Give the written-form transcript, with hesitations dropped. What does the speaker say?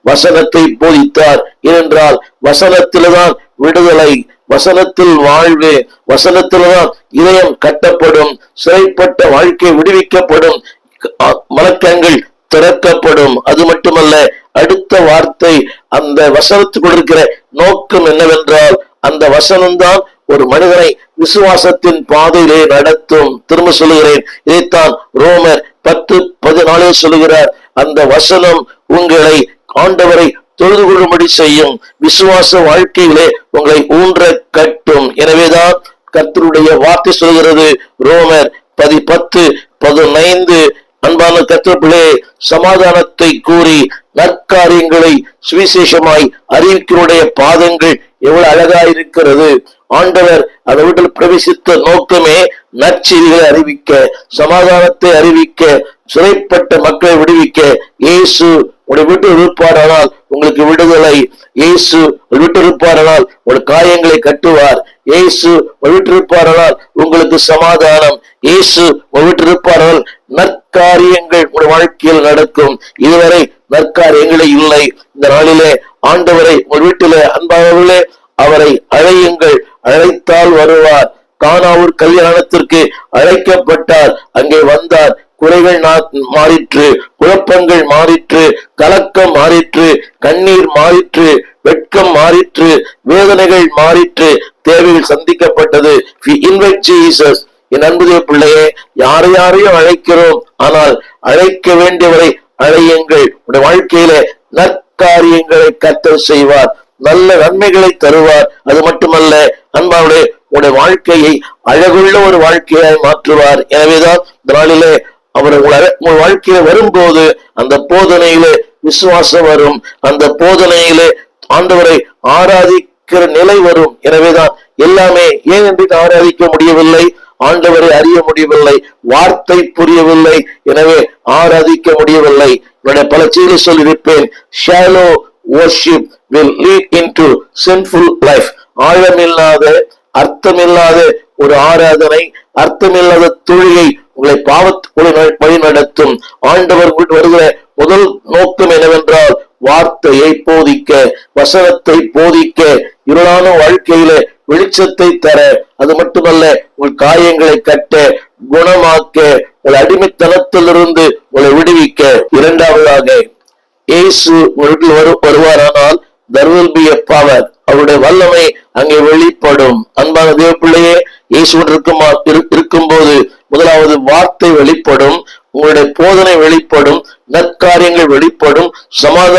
வசனத்தை போதித்தார். ஏனென்றால் வசனத்தில்தான் விடுதலை, வசனத்தில் வாழ்வு, வசனத்தில்தான் இதயம் கட்டப்படும், சிறைப்பட்ட வாழ்க்கை விடுவிக்கப்படும், மலக்கங்கள் திறக்கப்படும். அது மட்டுமல்ல, அடுத்த வார்த்தை அந்த வசனத்துக்குள் இருக்கிற நோக்கம் என்னவென்றால், அந்த வசனம்தான் ஒரு மனிதனை விசுவாசத்தின் பாதையிலே நடத்தும். திரும்ப சொல்லுகிறேன், இதைத்தான் ரோமர் 10:14 சொல்லுகிறார். அந்த வசனம் உங்களை ஆண்டவரை தொழுது கொள்ளும்படி செய்யும், விசுவாச வாழ்க்கையிலே உங்களை ஊன்ற கட்டும். எனவேதான் கர்த்தருடைய வார்த்தை சொல்கிறது, ரோமர் 10:15, அன்பான கர்த்தர்களே, சமாதானத்தை கூறி நற்காரியங்களை சுவிசேஷமாய் அறிவிக்கிறோடைய பாதங்கள் எவ்வளவு அழகா இருக்கிறது. ஆண்டவர் அந்த வீட்டில் பிரவேசித்த நோக்கமே நற்செய்திகளை அறிவிக்க, சமாதானத்தை அறிவிக்க, சிறைப்பட்ட மக்களை விடுவிக்க. இயேசு உடைய வீட்டு இருப்பாரானால் உங்களுக்கு விடுதலை, இயேசு வீட்டு இருப்பாரானால் உங்கள் காயங்களை கட்டுவார், இயேசு வீட்டு இருப்பாரானால் உங்களுக்கு சமாதானம், இயேசு வீட்டு இருப்பாரால் நற்காரியங்கள் உங்கள் வாழ்க்கையில் நடக்கும். இதுவரை நற்காரியங்களே இல்லை. இந்த நாளிலே ஆண்டவரை உங்கள் வீட்டிலே அன்பானவர்களே அவரை அழையுங்கள், அழைத்தால் வருவார். கானாவூர் கல்யாணத்திற்கு அழைக்கப்பட்டார், அங்கே வந்தார். குறைகள் மாறிற்று, குழப்பங்கள் மாறிற்று, கலக்கம் மாறிற்று, கண்ணீர் மாறிற்று, வெட்கம் மாறிற்று, வேதனைகள் மாறிற்று, தேவைகள் சந்திக்கப்பட்டது. என் அன்புதே பிள்ளையே, யாரையும் அழைக்கிறோம், ஆனால் அழைக்க வேண்டியவரை அழையுங்கள். உடைய வாழ்க்கையில நற்காரியங்களை கர்த்தர் செய்வார், நல்ல நன்மைகளை தருவார். அது மட்டுமல்ல அன்பாவுடைய உடைய வாழ்க்கையை அழகுள்ள ஒரு வாழ்க்கையாய் மாற்றுவார். எனவேதான் இந்த நாளிலே அவர் உங்கள் வாழ்க்கையில வரும்போது அந்த போதனையிலே விசுவாசம் வரும், அந்த போதனையிலே ஆண்டவரை ஆராதிக்கிற நிலை வரும். எனவேதான் எல்லாமே ஏன் என்று ஆராதிக்க முடியவில்லை, ஆண்டவரை அறிய முடியவில்லை, வார்த்தை புரியவில்லை, எனவே ஆராதிக்க முடியவில்லை. என்னுடைய பல செய்தி சொல்லியிருப்பேன். Shallow worship will lead into sinful life. ஆழமில்லாத அர்த்தமில்லாத ஒரு ஆராதனை, அர்த்தமில்லாத தொழுகை உங்களை பாவத்துக்குள்ளே வழி நடத்தும். ஆண்டவர் வருகிற முதல் நோக்கம் என்னவென்றால் வார்த்தையை போதிக்க, வசனத்தை போதிக்க, இருளான வாழ்க்கையில வெளிச்சத்தை தர, அது மட்டுமல்ல உங்கள் காயங்களை கட்ட, குணமாக்க, உங்கள் அடிமைத்தனத்திலிருந்து உங்களை விடுவிக்க. இரண்டாவதாக, இயேசு உங்கள் வருவாரானால் there will be a power, அவருடைய வல்லமை அங்கே வெளிப்படும். அன்பான தேவ பிள்ளையே, இயேசு இருக்கும்போது முதலாவது வார்த்தை வெளிப்படும், உங்களுடைய போதனை வெளிப்படும், நற்காரியங்கள் வெளிப்படும், சமாதானம்